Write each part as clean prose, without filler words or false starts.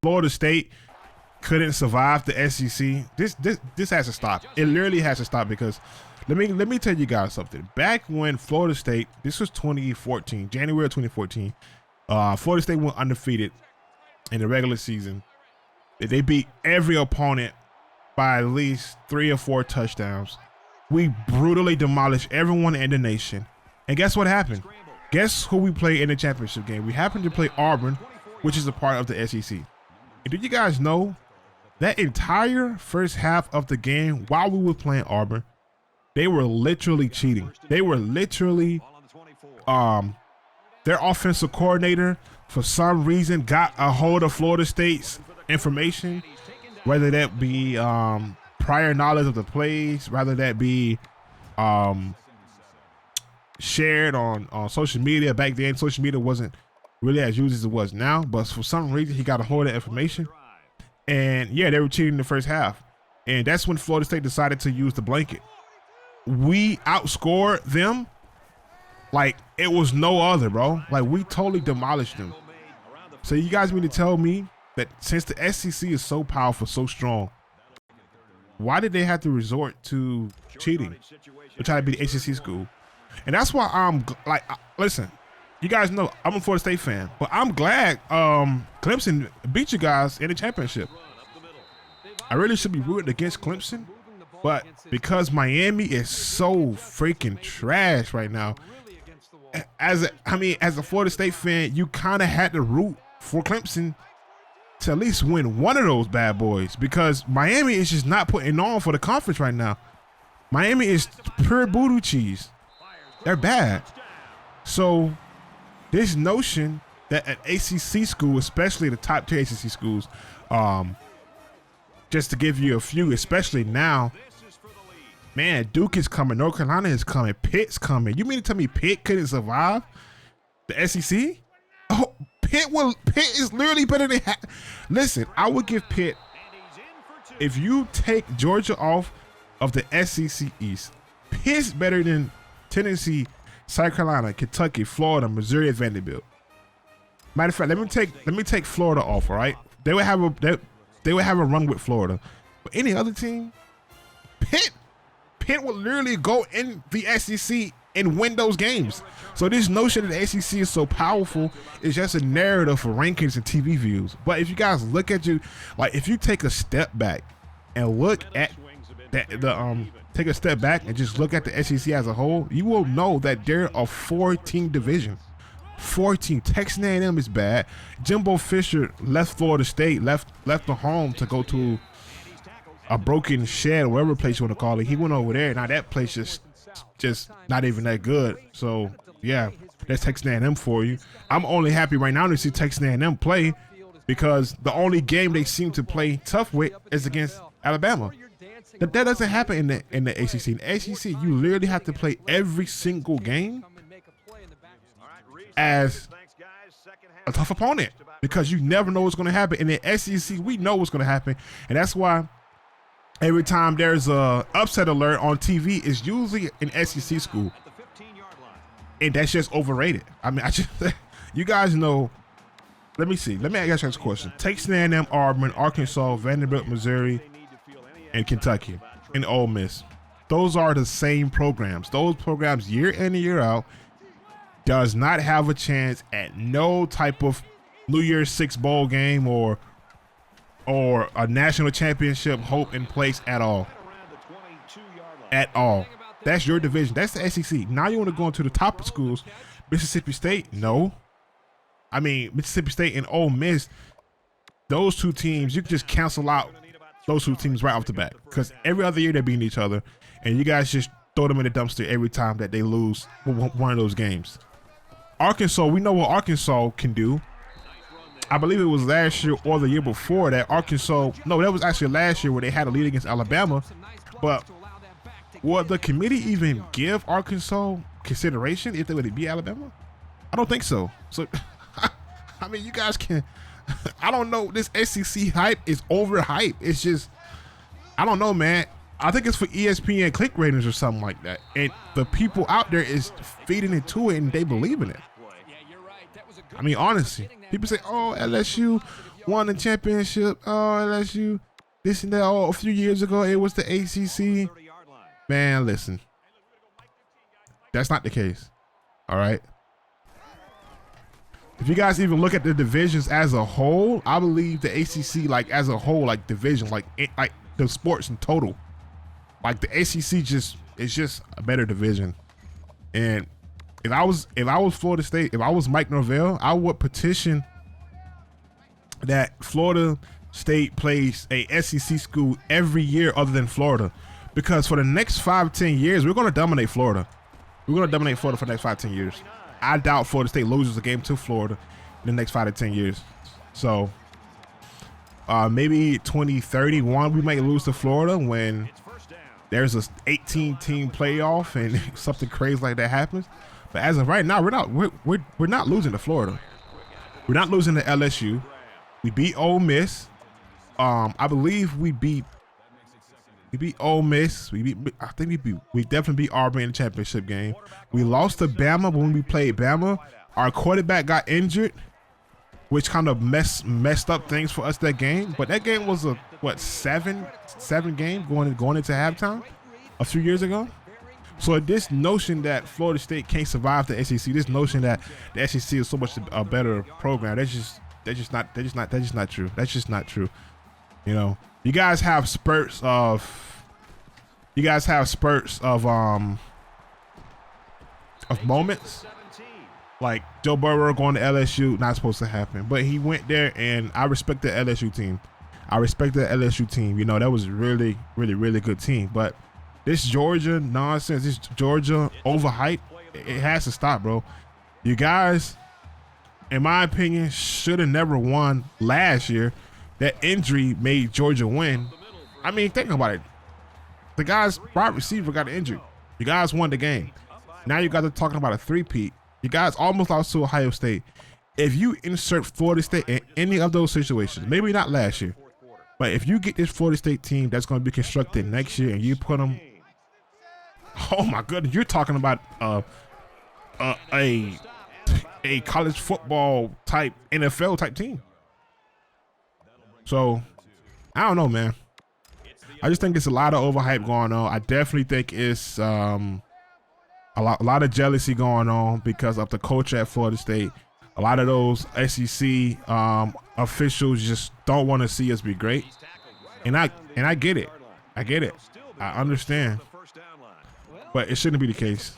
Florida State couldn't survive the SEC. This has to stop. It literally has to stop because let me tell you guys something. Back when Florida State, this was 2014, January of 2014, Florida State went undefeated in the regular season. They beat every opponent by at least 3 or 4 touchdowns. We brutally demolished everyone in the nation. And guess what happened? Guess who we played in the championship game? We happened to play Auburn, which is a part of the SEC. And did you guys know that entire first half of the game while we were playing Auburn, they were literally cheating. They were literally, their offensive coordinator, for some reason, got a hold of Florida State's information, whether that be prior knowledge of the plays, rather that be shared on social media. Back then, social media wasn't really as used as it was now, but for some reason, he got a hold of that information. And yeah, they were cheating in the first half. And that's when Florida State decided to use the blanket. We outscored them like it was no other, bro. Like, we totally demolished them. So you guys mean to tell me that since the SEC is so powerful, so strong, why did they have to resort to cheating to try to be the ACC school? And that's why I'm like, listen, you guys know I'm a Florida State fan, but I'm glad Clemson beat you guys in the championship. I really should be rooting against Clemson, but because Miami is so freaking trash right now, as a Florida State fan, you kind of had to root for Clemson to at least win one of those bad boys, because Miami is just not putting on for the conference right now. Miami is pure voodoo cheese. They're bad. So this notion that an ACC school, especially the top tier ACC schools, just to give you a few, especially now, man, Duke is coming, North Carolina is coming, Pitt's coming. You mean to tell me Pitt couldn't survive the SEC? Oh, Pitt is literally better than. Listen, I would give Pitt, if you take Georgia off of the SEC East, Pitt's better than Tennessee, South Carolina, Kentucky, Florida, Missouri, and Vanderbilt. Matter of fact, let me take Florida off. All right, they would have a run with Florida, but any other team, Pitt would literally go in the SEC and win those games. So this notion that the SEC is so powerful is just a narrative for rankings and TV views. But if you guys look at if you take a step back and look at take a step back and just look at the SEC as a whole, you will know that they're a 4-team division. 14. Texas A&M is bad. Jimbo Fisher left Florida State, left the home to go to a broken shed, whatever place you want to call it. He went over there. Now that place just not even that good. So yeah, that's Texas A&M for you. I'm only happy right now to see Texas A&M play, because the only game they seem to play tough with is against Alabama. That doesn't happen in the ACC. In the ACC, you literally have to play every single game as a tough opponent, because you never know what's going to happen. In the SEC, we know what's going to happen, and that's why every time there's a upset alert on TV, it's usually an SEC school, and that's just overrated. I mean, you guys know. Let me see. Let me ask you this question: Texas A&M, Auburn, Arkansas, Vanderbilt, Missouri, and Kentucky, and Ole Miss. Those are the same programs. Those programs, year in and year out, does not have a chance at no type of New Year's Six bowl game or a national championship hope in place at all. At all. That's your division. That's the SEC. Now you want to go into the top schools. Mississippi State, no. I mean, Mississippi State and Ole Miss, those two teams, you can just cancel out those two teams right off the bat, because every other year they're beating each other, and you guys just throw them in the dumpster every time that they lose one of those games. Arkansas, we know what Arkansas can do. I believe it was last year or the year before that Arkansas, no, that was actually last year where they had a lead against Alabama. But would the committee even give Arkansas consideration if they would beat Alabama? I don't think so. So, I mean, you guys can, I don't know, this SEC hype is overhyped. It's just, I don't know, man. I think it's for ESPN click ratings or something like that. And the people out there is feeding into it and they believe in it. I mean, honestly, people say, oh, LSU won the championship. Oh, LSU, this and that. Oh, a few years ago, it was the ACC. Man, listen, that's not the case. All right. If you guys even look at the divisions as a whole, I believe the ACC, like as a whole, like division, like the sports in total, like the ACC is just a better division. And if I was Florida State, if I was Mike Norvell, I would petition that Florida State plays a SEC school every year other than Florida, because for the next 5 to 10 years, we're going to dominate Florida. We're going to dominate Florida for the next 5 to 10 years. I doubt Florida State loses a game to Florida in the next 5 to 10 years. So maybe 2031 we might lose to Florida when there's a 18-team playoff and something crazy like that happens. But as of right now, we're not losing to Florida. We're not losing to LSU. We beat Ole Miss. I believe we beat Ole Miss. We definitely beat Auburn in the championship game. We lost to Bama, but when we played Bama, our quarterback got injured, which kind of messed up things for us that game. But that game was a seven game going into halftime a few years ago. So this notion that Florida State can't survive the SEC, this notion that the SEC is so much a better program, that's just not true. That's just not true. You know, you guys have spurts of moments. Like Joe Burrow going to LSU, not supposed to happen, but he went there, and I respect the LSU team. You know, that was really, really, really good team. But this Georgia nonsense, this Georgia overhype, it has to stop, bro. You guys, in my opinion, should have never won last year. That injury made Georgia win. I mean, think about it. The guy's wide receiver got injured. You guys won the game. Now you guys are talking about a three-peat. You guys almost lost to Ohio State. If you insert Florida State in any of those situations, maybe not last year, but if you get this Florida State team that's going to be constructed next year and you put them, oh my goodness, you're talking about a college football type, NFL type team. So I don't know, man. I just think it's a lot of overhype going on. I definitely think it's a lot of jealousy going on because of the coach at Florida State. A lot of those SEC officials just don't want to see us be great, and I get it. I understand, but it shouldn't be the case.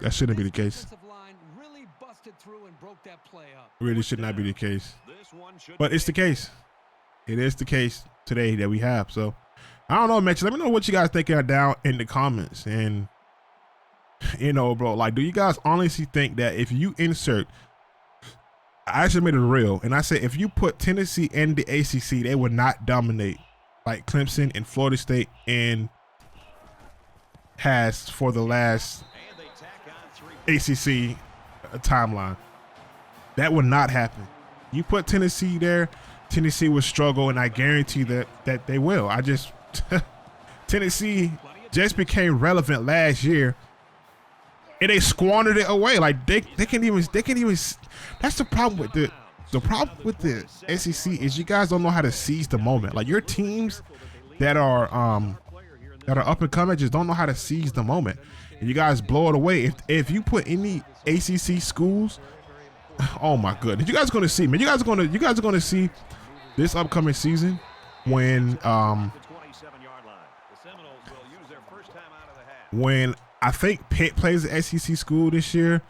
That shouldn't be the case. Really should not be the case, but it's the case. It is the case today that we have. So I don't know, Mitch. Let me know what you guys think down in the comments. And you know, bro, like, do you guys honestly think that if you insert, I actually made it real, and I said if you put Tennessee in the ACC, they would not dominate like Clemson and Florida State and has for the last ACC timeline. That would not happen. You put Tennessee there, Tennessee will struggle, and I guarantee that they will. Tennessee just became relevant last year, and they squandered it away. Like they can even. That's the problem with the problem with the SEC is you guys don't know how to seize the moment. Like your teams that are up and coming just don't know how to seize the moment, and you guys blow it away. If you put any ACC schools, oh my goodness, you guys are gonna see, man. You guys are gonna see this upcoming season when I think Pitt plays the SEC school this year.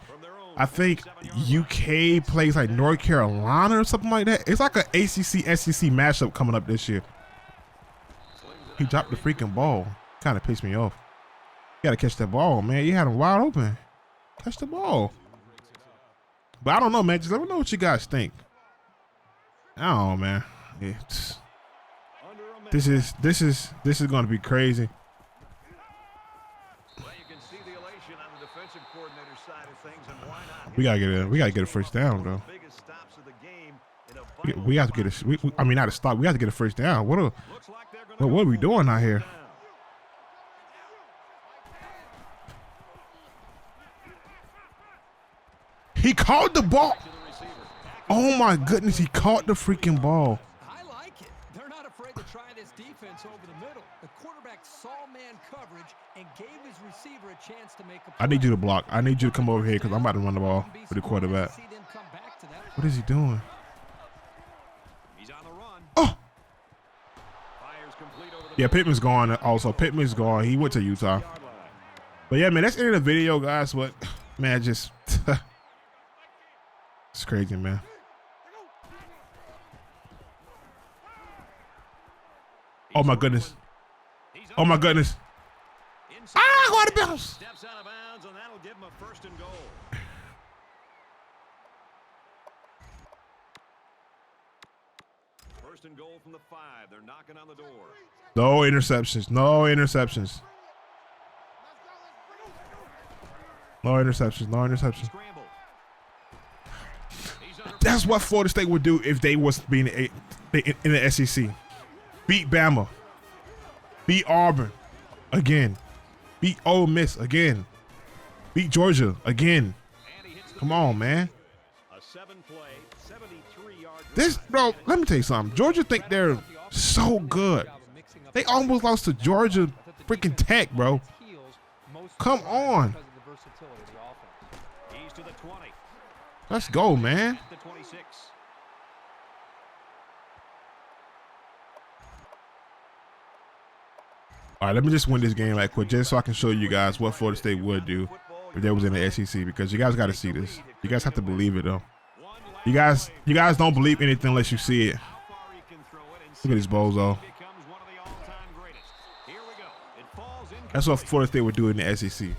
I think UK plays like North Carolina or something like that. It's like an ACC-SEC matchup coming up this year. He dropped the freaking ball. Kind of pissed me off. You got to catch that ball, man. You had him wide open. Catch the ball. But I don't know, man. Just let me know what you guys think. I don't know, man. This is going to be crazy. We gotta get a first down, though. We have to get a. I mean, not a stop. We have to get a first down. What are we doing out here? He called the ball. Oh my goodness, he caught the freaking ball. I like it. They're not afraid to try this defense over the middle. The quarterback saw man coverage and gave his receiver a chance to make a play. I need you to block. I need you to come over here because I'm about to run the ball for the quarterback. What is he doing? He's on the run. Oh! Yeah, Pittman's gone also. Pittman's gone. He went to Utah. But yeah, man, that's the end of the video, guys. But, man, just... it's crazy, man. Oh, my goodness. Oh, my goodness. Ah, go out of bounds. Steps out of bounds, and that'll give him a 1st and goal. First and goal from the 5. They're knocking on the door. No interceptions. No interceptions. No interceptions. No interceptions. That's what Florida State would do if they was being in the SEC. Beat Bama. Beat Auburn again. Beat Ole Miss again. Beat Georgia again. Come on, man. This, bro, let me tell you something. Georgia think they're so good. They almost lost to Georgia freaking Tech, bro. Come on. Let's go, man. All right, let me just win this game right quick, just so I can show you guys what Florida State would do if they was in the SEC, because you guys got to see this. You guys have to believe it, though. You guys don't believe anything unless you see it. Look at this bozo. That's what Florida State would do in the SEC.